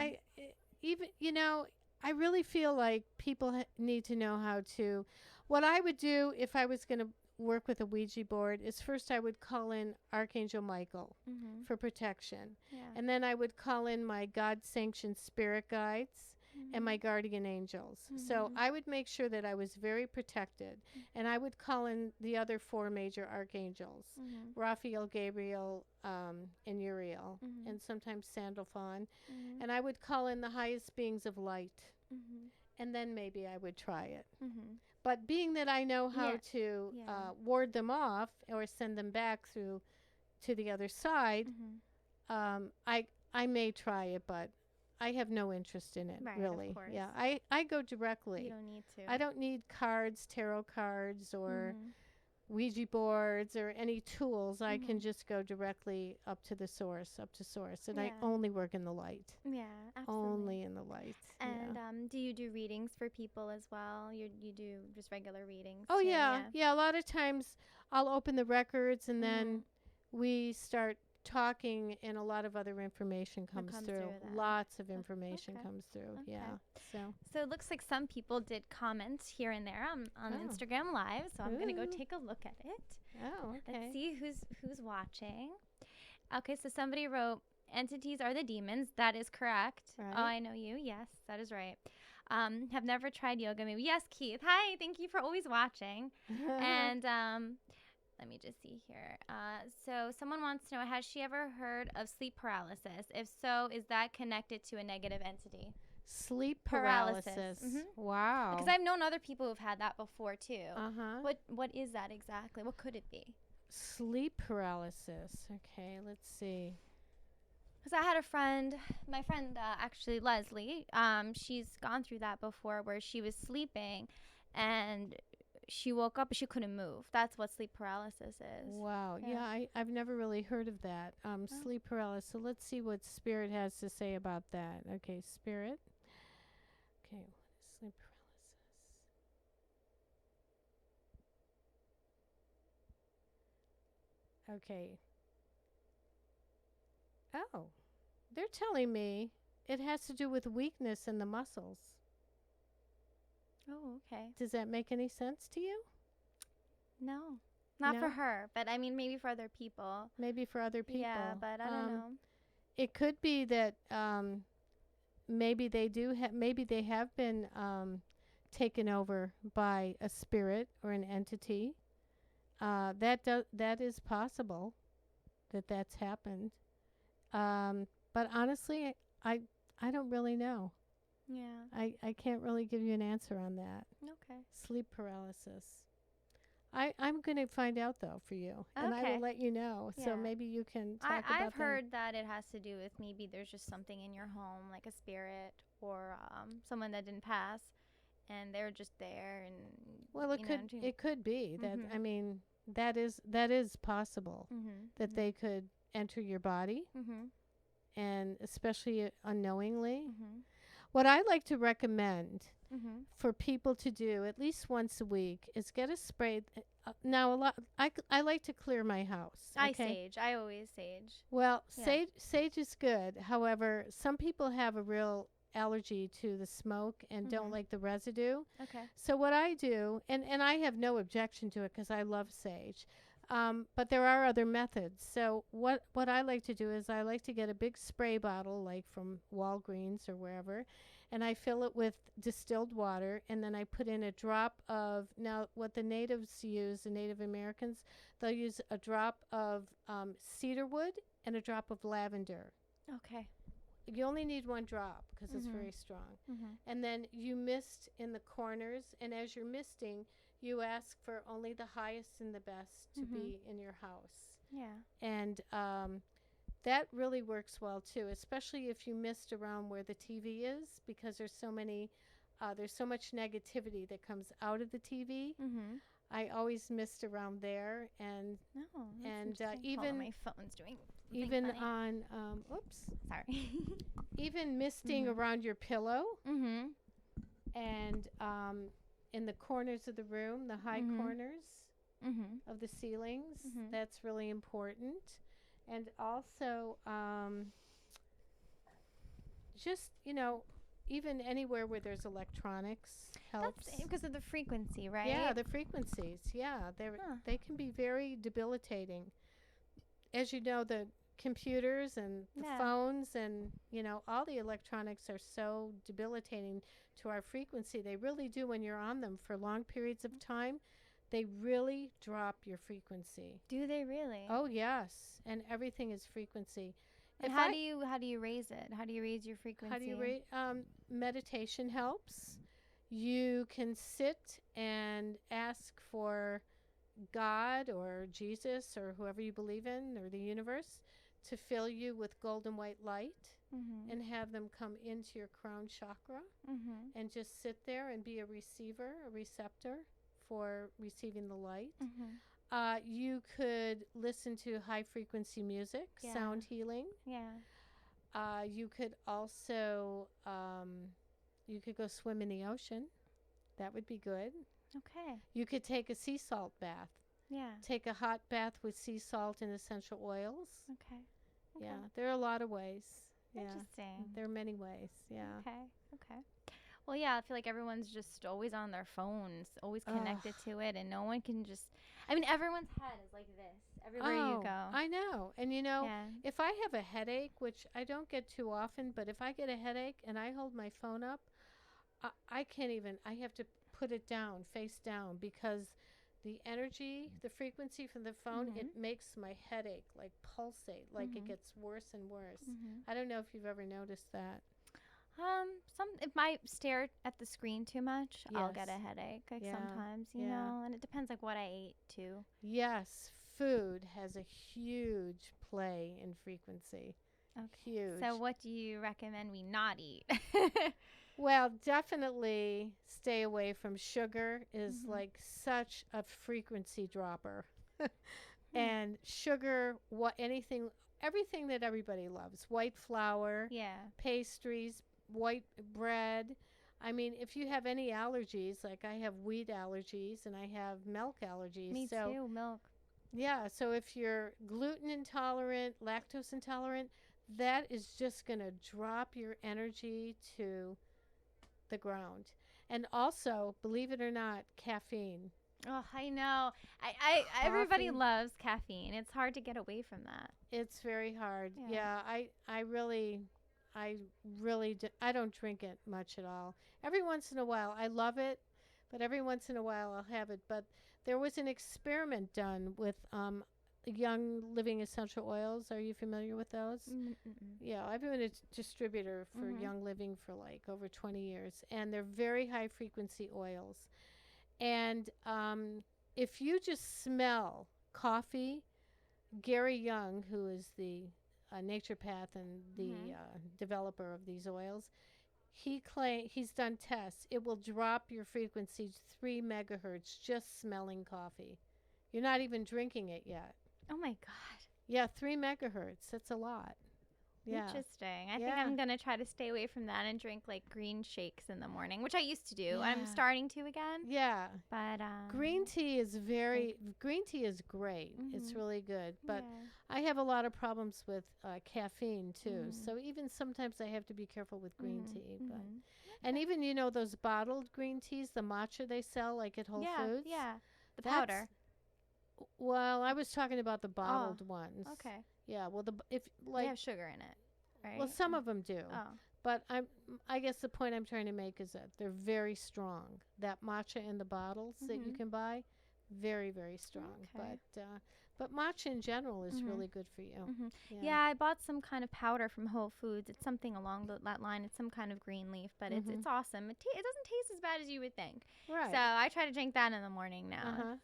I really feel like people need to know how to. What I would do if I was going to work with a Ouija board is first I would call in Archangel Michael for protection. Yeah. And then I would call in my God-sanctioned spirit guides and my guardian angels. So I would make sure that I was very protected. And I would call in the other 4 major archangels, Raphael, Gabriel, and Uriel, and sometimes Sandalphon. And I would call in the highest beings of light. And then maybe I would try it. But being that I know how to ward them off or send them back through to the other side, I may try it, but I have no interest in it, really. Of course. Yeah, I go directly. You don't need to. I don't need cards, tarot cards, or Ouija boards, or any tools. I can just go directly up to source. And I only work in the light. Yeah, absolutely. Only in the light. And do you do readings for people as well? You do just regular readings? Oh, yeah. A lot of times I'll open the records and then we start talking, and a lot of other information comes through. Lots of information comes through. Okay. Yeah. So it looks like some people did comment here and there on Instagram Live. So I'm gonna go take a look at it. Oh, okay. Let's see who's watching. Okay, so somebody wrote, "Entities are the demons." That is correct. Right. Oh, I know you. Yes, that is right. Have never tried yoga. Maybe yes, Keith. Hi, thank you for always watching. And let me just see here. So someone wants to know, has she ever heard of sleep paralysis? If so, is that connected to a negative entity? Sleep paralysis. Wow. Because I've known other people who've had that before too. What is that exactly? What could it be? Sleep paralysis. Okay, let's see. Because I had a friend, my friend actually Leslie, she's gone through that before, where she was sleeping and she woke up and she couldn't move. That's what sleep paralysis is. Wow. Yeah, I've never really heard of that. Sleep paralysis. So let's see what Spirit has to say about that. Okay, Spirit. Okay, sleep paralysis. Okay. Oh, they're telling me it has to do with weakness in the muscles. Oh, okay. Does that make any sense to you? No. Not for her, but I mean maybe for other people. Maybe for other people. Yeah, but I don't know. It could be that maybe they have been taken over by a spirit or an entity. That is possible that that's happened. But honestly, I don't really know. Yeah. I can't really give you an answer on that. Okay. Sleep paralysis. I'm going to find out, though, for you. Okay. And I will let you know. Yeah. So maybe you can talk about that. I've heard that it has to do with maybe there's just something in your home, like a spirit or someone that didn't pass, and they're just there. And well, it could be that. I mean, that is possible that they could enter your body, and especially unknowingly. What I like to recommend for people to do at least once a week is get a spray. Now, I like to clear my house. Okay? I sage. I always sage. Well, sage is good. However, some people have a real allergy to the smoke and don't like the residue. Okay. So what I do, and I have no objection to it because I love sage, but there are other methods. So what I like to do is I like to get a big spray bottle, like from Walgreens or wherever, and I fill it with distilled water, and then I put in a drop of, now what the natives use, the Native Americans, they'll use a drop of cedar wood and a drop of lavender. Okay. You only need one drop because it's very strong. And then you mist in the corners, and as you're misting, you ask for only the highest and the best to be in your house. Yeah. And that really works well too, especially if you mist around where the TV is, because there's so much negativity that comes out of the TV. I always mist around there, and even my phone's doing even funny. on oops, sorry, even misting around your pillow, and in the corners of the room, the high corners of the ceilings. That's really important. And also, just, even anywhere where there's electronics helps. That's because of the frequency, right? Yeah, the frequencies. Yeah, they can be very debilitating. As you know, the computers and the phones and, all the electronics are so debilitating to our frequency. They really do. When you're on them for long periods of time, they really drop your frequency. Do they really? Oh, yes. And everything is frequency. And how do you raise it? How do you raise your frequency? How do you raise? Meditation helps. You can sit and ask for God or Jesus or whoever you believe in, or the universe, to fill you with golden white light and have them come into your crown chakra and just sit there and be a receptor for receiving the light. You could listen to high frequency music, sound healing. Yeah. You could also you could go swim in the ocean. That would be good. Okay. You could take a sea salt bath. Yeah. Take a hot bath with sea salt and essential oils. Okay. Yeah, there are a lot of ways. Interesting. There are many ways. Yeah. Okay. Well, yeah, I feel like everyone's just always on their phones, always connected to it, and no one can just. I mean, everyone's head is like this everywhere you go. I know. And if I have a headache, which I don't get too often, but if I get a headache and I hold my phone up, I can't even. I have to put it down, face down, because the energy, the frequency from the phone, it makes my headache like pulsate, like it gets worse and worse. I don't know if you've ever noticed that. If I stare at the screen too much, I'll get a headache. Like sometimes, you know, and it depends like what I ate too. Yes, food has a huge play in frequency. Okay. Huge. So what do you recommend we not eat? Well, definitely stay away from sugar. Is like such a frequency dropper. And sugar, everything that everybody loves. White flour, pastries, white bread. I mean, if you have any allergies, like I have wheat allergies and I have milk allergies. Me too, milk. Yeah, so if you're gluten intolerant, lactose intolerant, that is just going to drop your energy to the ground. And also, believe it or not, caffeine. Oh, I know. Everybody loves caffeine. It's hard to get away from that. It's very hard. Yeah, I really I don't drink it much at all. Every once in a while, I love it, but every once in a while I'll have it. But there was an experiment done with Young Living essential oils. Are you familiar with those? Yeah, I've been a distributor for Young Living for like over 20 years, and they're very high frequency oils. And if you just smell coffee, Gary Young, who is the naturopath and the developer of these oils, he's done tests. It will drop your frequency 3 megahertz just smelling coffee. You're not even drinking it yet. Oh my God. Yeah, 3 megahertz. That's a lot. Yeah. Interesting. I think I'm going to try to stay away from that and drink like green shakes in the morning, which I used to do. Yeah. I'm starting to again. Yeah. But green tea is great. It's really good. But I have a lot of problems with caffeine too. So even sometimes I have to be careful with green tea. But and even those bottled green teas, the matcha they sell like at Whole Foods. Yeah. The powder. Well, I was talking about the bottled ones. Okay. Yeah. Well, they have sugar in it, right? Well, some of them do. Oh. But I guess the point I'm trying to make is that they're very strong. That matcha in the bottles that you can buy, very, very strong. Okay. But matcha in general is really good for you. Yeah, I bought some kind of powder from Whole Foods. It's something along that line. It's some kind of green leaf, but it's awesome. It doesn't taste as bad as you would think. Right. So I try to drink that in the morning now.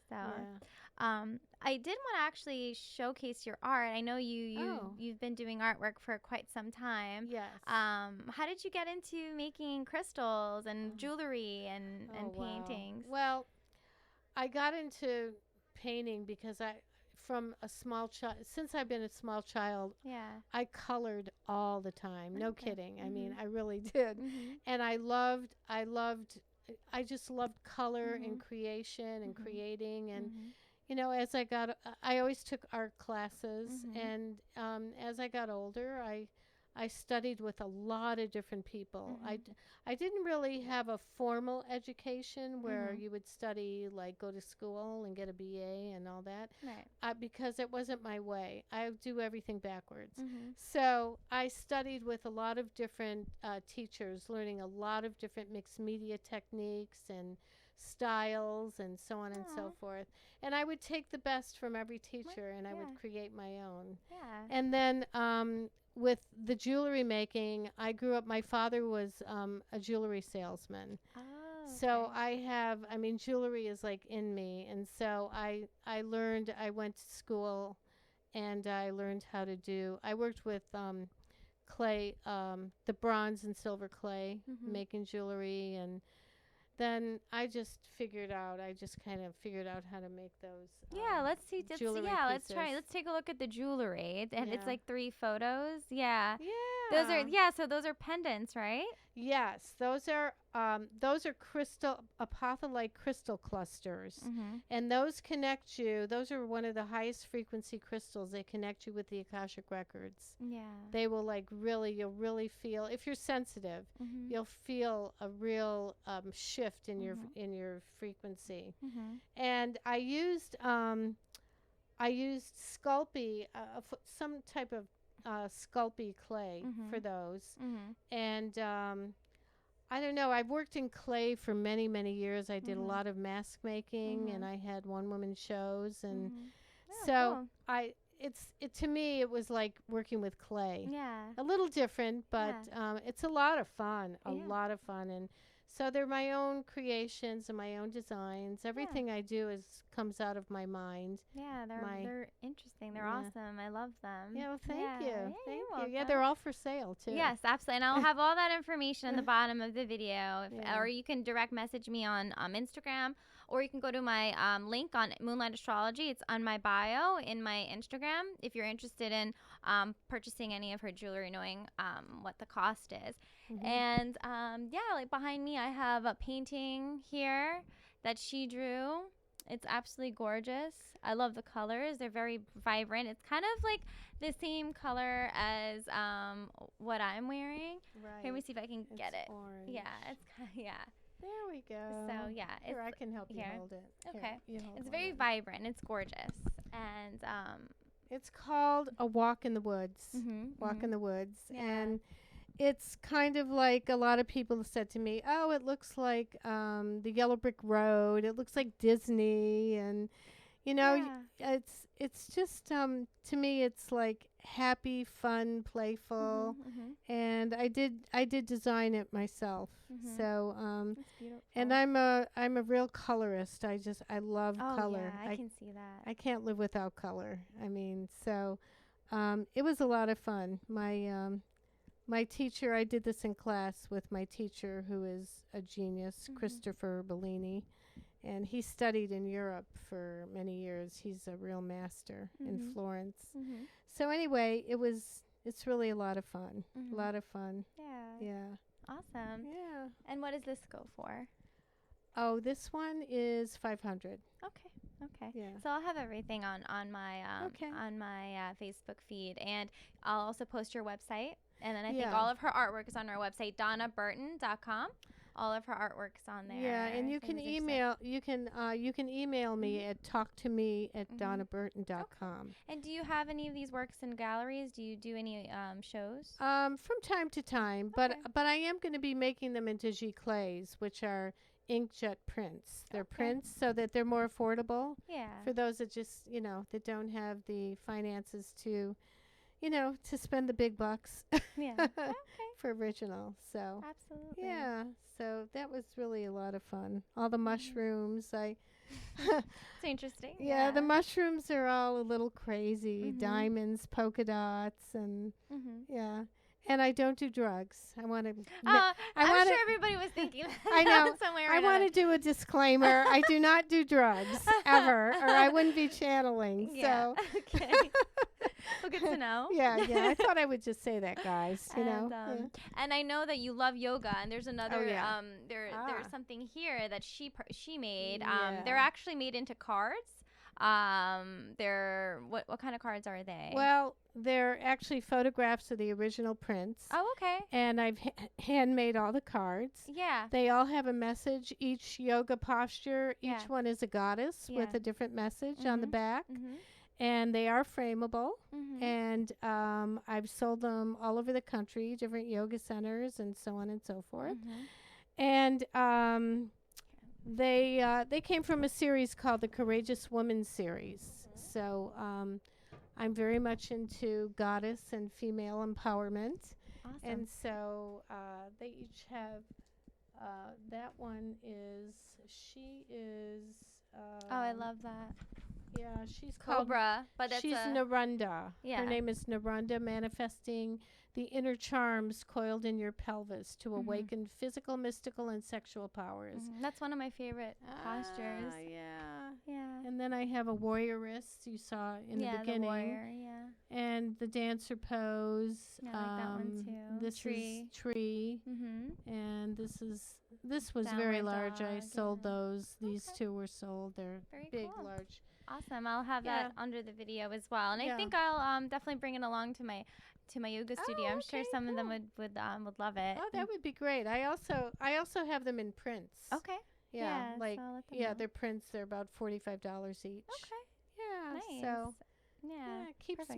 I did want to actually showcase your art. I know you've been doing artwork for quite some time. Yes. How did you get into making crystals and jewelry and paintings? Well, I got into painting because from a small child, since I've been a small child, I colored all the time. No kidding. I mean, I really did. And I just loved color and creation and creating. And, as I always took art classes. And as I got older, I studied with a lot of different people. I didn't really have a formal education where you would study, like go to school and get a BA and all that, because it wasn't my way. I do everything backwards. So I studied with a lot of different teachers, learning a lot of different mixed media techniques and styles and so on and so forth. And I would take the best from every teacher and I would create my own. And then with the jewelry making, I grew up, my father was a jewelry salesman. So jewelry is like in me. And so I went to school and I learned how to I worked with clay, the bronze and silver clay, making jewelry. And then I just kind of figured out how to make those. Let's see. Let's try. Let's take a look at the jewelry. And it's like 3 photos. Yeah. So those are pendants, right? Yes, those are crystal apatholite crystal clusters, and those connect you. Those are one of the highest frequency crystals. They connect you with the Akashic Records. Yeah, they will you'll really feel, if you're sensitive, you'll feel a real shift in your frequency. And I used Sculpey, some type of Sculpey clay for those. And I don't know, I've worked in clay for many, many years. I did a lot of mask making and I had one-woman shows. And so cool. To me, it was like working with clay. Yeah. A little different, but it's a lot of fun, a lot of fun. And so they're my own creations and my own designs. Everything I do comes out of my mind. Yeah, they're interesting. They're awesome. I love them. Yeah, well, thank you. Thank you. Yeah, they're all for sale, too. Yes, absolutely. And I'll have all that information on the bottom of the video. Or you can direct message me on Instagram, or you can go to my link on Moonlight Astrology. It's on my bio in my Instagram if you're interested in purchasing any of her jewelry, knowing what the cost is. And like behind me, I have a painting here that she drew. It's absolutely gorgeous. I love the colors. They're very vibrant. It's kind of like the same color as what I'm wearing. Right. Here, let me see if I can get it. Orange. Yeah, it's kind of, There we go. So, here, I can help you hold it. Okay. It's very vibrant. It's gorgeous. And it's called A Walk in the Woods. Walk in the Woods. Yeah. And it's kind of like, a lot of people said to me, oh, it looks like the Yellow Brick Road. It looks like Disney. And, it's just, to me, it's like happy, fun, playful. And I did design it myself. So, that's beautiful. And I'm a real colorist. I love color. Yeah, I can see that. I can't live without color. I mean, so it was a lot of fun. My teacher, I did this in class with my teacher, who is a genius, Christopher Bellini, and he studied in Europe for many years. He's a real master in Florence. So anyway, it was it's really a lot of fun. A lot of fun. Yeah. Yeah. Awesome. Yeah. And what does this go for? Oh, this one is 500. Okay. Okay. Yeah. So I'll have everything on my Facebook feed, and I'll also post your website. And then I think all of her artwork is on our website, donnaburton.com. All of her artwork's on there. Yeah, and you can email me at talktome@donnaburton.com. And do you have any of these works in galleries? Do you do any shows? From time to time, but I am going to be making them into giclées, which are inkjet prints. They're prints so that they're more affordable. Yeah. For those that just, that don't have the finances to, to spend the big bucks. Yeah. Okay. For original. So. Absolutely. Yeah. So that was really a lot of fun. All the mushrooms. It's interesting. Yeah, the mushrooms are all a little crazy. Diamonds, polka dots, and yeah. And I don't do drugs. I want to. I'm sure everybody was thinking that. I know. I want to do a disclaimer. I do not do drugs ever, or I wouldn't be channeling. Yeah. So. Okay. Well, good to know. Yeah. I thought I would just say that, guys. And I know that you love yoga, and there's another. There's something here that she made. They're actually made into cards. They're what kind of cards are they? Well, they're actually photographs of the original prints. Oh, okay. And I've handmade all the cards. Yeah. They all have a message. Each yoga posture, each one is a goddess with a different message on the back. And they are frameable. And I've sold them all over the country, different yoga centers and so on and so forth. And they came from a series called the Courageous Woman series. So I'm very much into goddess and female empowerment. Awesome. And so they each have, that one is, she is. Oh, I love that. Yeah, she's Cobra, but that's she's Narunda. Yeah. Her name is Narunda, manifesting the inner charms coiled in your pelvis to awaken physical, mystical, and sexual powers. That's one of my favorite postures. Yeah. And then I have a warrioress you saw in the beginning. The warrior, And the dancer pose. Yeah, I like that one too. This is tree. And this was Downward very large. I dog, sold those. These two were sold. They're very big, cool. large. Awesome. I'll have that under the video as well. And I think I'll definitely bring it along to my yoga studio. I'm sure some of them would love it. Oh, that would be great. I also have them in prints. Okay. Yeah, so I'll let them know. they're prints. They're about $45 each. Okay. Yeah. Nice. So yeah, keeps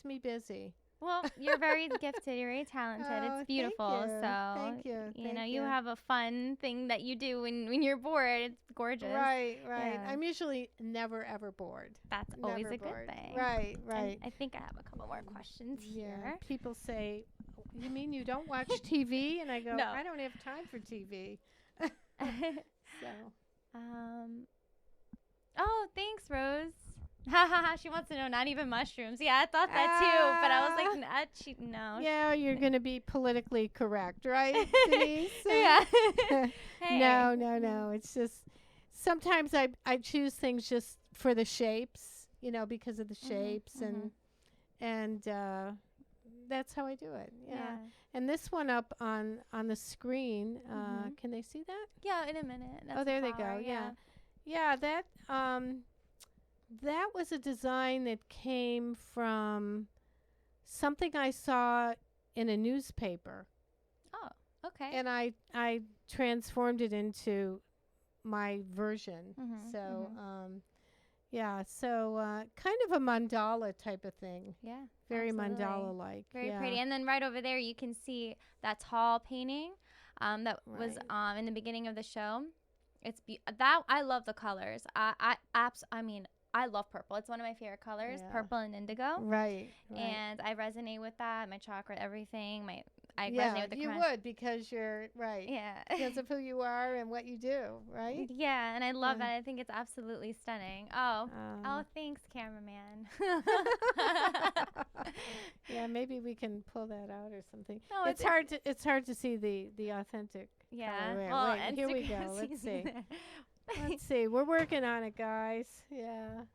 me busy. Well, you're very gifted. You're very talented. It's beautiful. Thank you. You have a fun thing that you do when you're bored. It's gorgeous. Right. Yeah. I'm usually never ever bored. That's always a good thing. Right. And I think I have a couple more questions here. People say, "You mean you don't watch TV?" And I go, No. "I don't have time for TV." So. Oh, thanks, Rose. She wants to know, not even mushrooms. Yeah, I thought that too, but I was like, no. Yeah, you're going to be politically correct, right, Denise? Yeah. Hey. No. It's just sometimes I choose things just for the shapes, because of the shapes and that's how I do it. Yeah. And this one up on the screen, can they see that? Yeah, in a minute. That's there they go. Yeah. Yeah, that was a design that came from something I saw in a newspaper. Oh, okay. And I transformed it into my version. So, kind of a mandala type of thing. Yeah. Very absolutely. mandala-like. Very pretty. And then right over there, you can see that tall painting that was in the beginning of the show. It's I love the colors. I love purple. It's one of my favorite colors, purple and indigo. Right. And I resonate with that. My chakra, everything. I resonate with the you would because you're right. Yeah. Because of who you are and what you do, right? Yeah, and I love that. I think it's absolutely stunning. Oh, thanks, cameraman. Yeah, maybe we can pull that out or something. No, it's hard to see the authentic. Yeah. Color. Well, wait, here we go. Let's see. Let's see. We're working on it, guys. Yeah.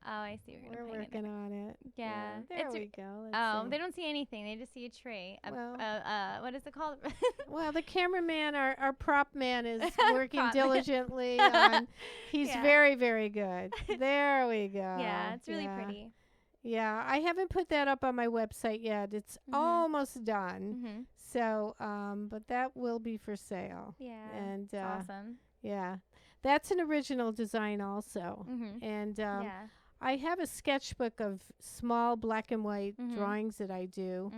Oh, I see. We're working on it. Yeah. There we go. They don't see anything. They just see a tree. What is it called? Well, the cameraman, our prop man, is working diligently on. He's very, very good. There we go. Yeah, it's really pretty. Yeah, I haven't put that up on my website yet. It's almost done. So, but that will be for sale. Yeah. And awesome. Yeah. That's an original design also. And I have a sketchbook of small black and white drawings that I do.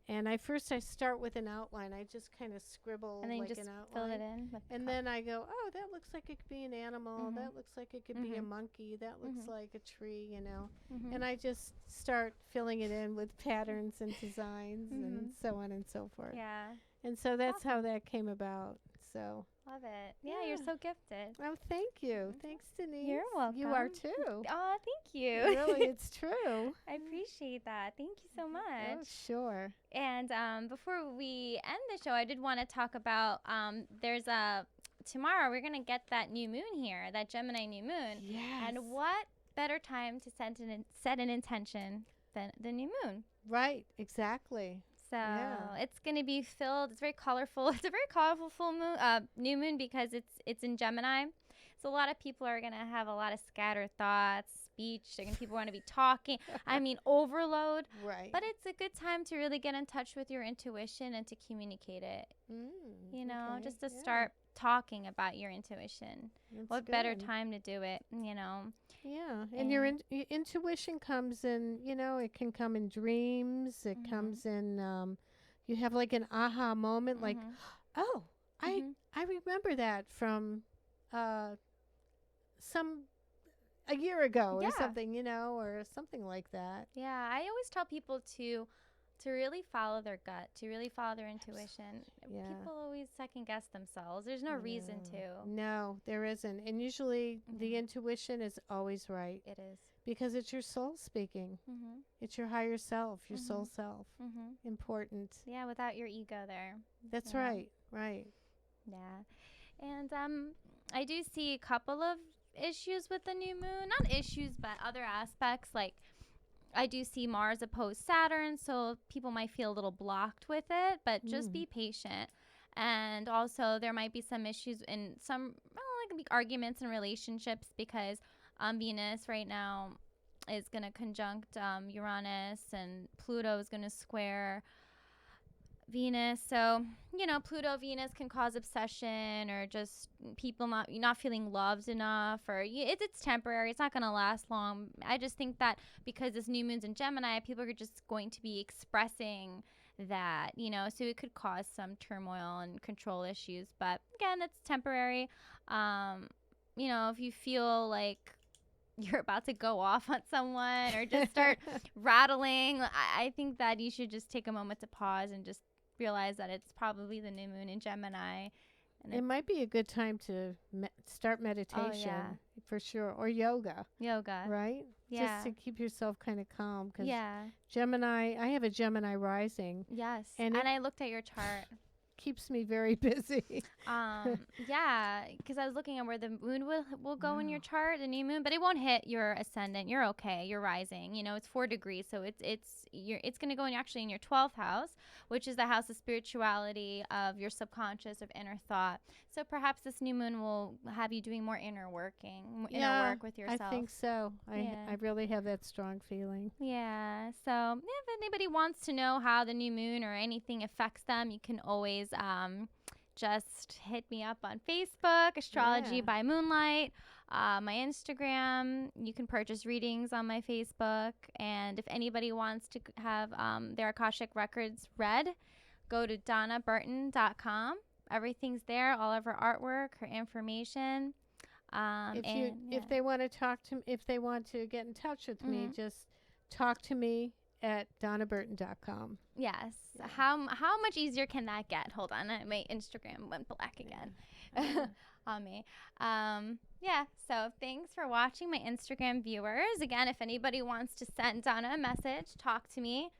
And I start with an outline. I just kind of scribble and then like just an outline. fill it in. And then I go, oh, that looks like it could be an animal. That looks like it could be a monkey. That looks like a tree, you know. And I just start filling it in with patterns and designs and so on and so forth. Yeah. And so that's how that came about. So love it. Yeah, you're so gifted. Oh, thank you. Thanks, Denise. You're welcome. You are too. Oh, thank you. Really, it's true. I appreciate that. Thank you so much. Oh, sure. And before we end the show, I did want to talk about tomorrow we're going to get that new moon here, that Gemini new moon. Yes. And what better time to set an intention than the new moon? Right, exactly. So it's going to be filled. It's very colorful. It's a very colorful full moon, new moon, because it's in Gemini. So a lot of people are going to have a lot of scattered thoughts, speech. People want to be talking. I mean, overload. Right. But it's a good time to really get in touch with your intuition and to communicate it. Just to start talking about your intuition. That's what better time to do it, Yeah, and your intuition comes in, it can come in dreams. It comes in, you have like an aha moment, like, oh, I remember that from a year ago or something, or something like that. Yeah, I always tell people to really follow their gut, to really follow their intuition. Yeah. People always second guess themselves. There's no reason to. No, there isn't. And usually the intuition is always right. It is. Because it's your soul speaking. It's your higher self, your soul self. Important. Yeah, without your ego there. That's right. Right. Yeah. And I do see a couple of issues with the new moon. Not issues, but other aspects. Like, I do see Mars opposed Saturn, so people might feel a little blocked with it, but just be patient. And also, there might be some issues in arguments in relationships, because Venus right now is going to conjunct Uranus, and Pluto is going to square Venus. So, Pluto, Venus can cause obsession, or just people not feeling loved enough, or it's temporary. It's not going to last long. I just think that because this new moon's in Gemini, people are just going to be expressing that, so it could cause some turmoil and control issues. But again, it's temporary. If you feel like you're about to go off on someone or just start rattling, I think that you should just take a moment to pause and just realize that it's probably the new moon in Gemini. And it might be a good time to start meditation, for sure, or yoga. Right? Yeah. Just to keep yourself kind of calm. Cause Gemini, I have a Gemini rising. Yes. And I looked at your chart. Keeps me very busy. Because I was looking at where the moon will go in your chart, the new moon, but it won't hit your ascendant. You're okay. You're rising. It's 4 degrees, so it's going to go in in your 12th house, which is the house of spirituality, of your subconscious, of inner thought. So perhaps this new moon will have you doing more inner work with yourself. I think so. I really have that strong feeling. Yeah. So if anybody wants to know how the new moon or anything affects them, you can always just hit me up on Facebook, Astrology by Moonlight, my Instagram. You can purchase readings on my Facebook. And if anybody wants to have their Akashic Records read, go to donnaburton.com. Everything's there, all of her artwork, her information. If they want to get in touch with me, just talk to me at donnaburton.com. Yes. Yeah. How much easier can that get? Hold on. My Instagram went black again on me. So thanks for watching, my Instagram viewers. Again, if anybody wants to send Donna a message, talk to me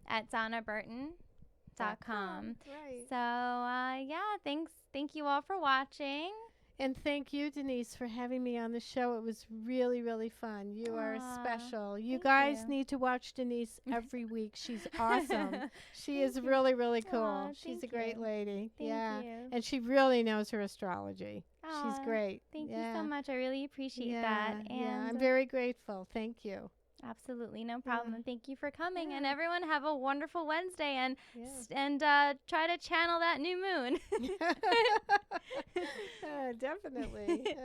at donnaburton.com. Right. So, thank you all for watching. And thank you, Denise, for having me on the show. It was really, really fun. You are special. You guys need to watch Denise every week. She's awesome. She is really, really cool. She's a great lady. Thank you. And she really knows her astrology. She's great. Thank you so much. I really appreciate that. And I'm very grateful. Thank you. Absolutely, no problem. Thank you for coming. And everyone have a wonderful Wednesday, and try to channel that new moon. Definitely.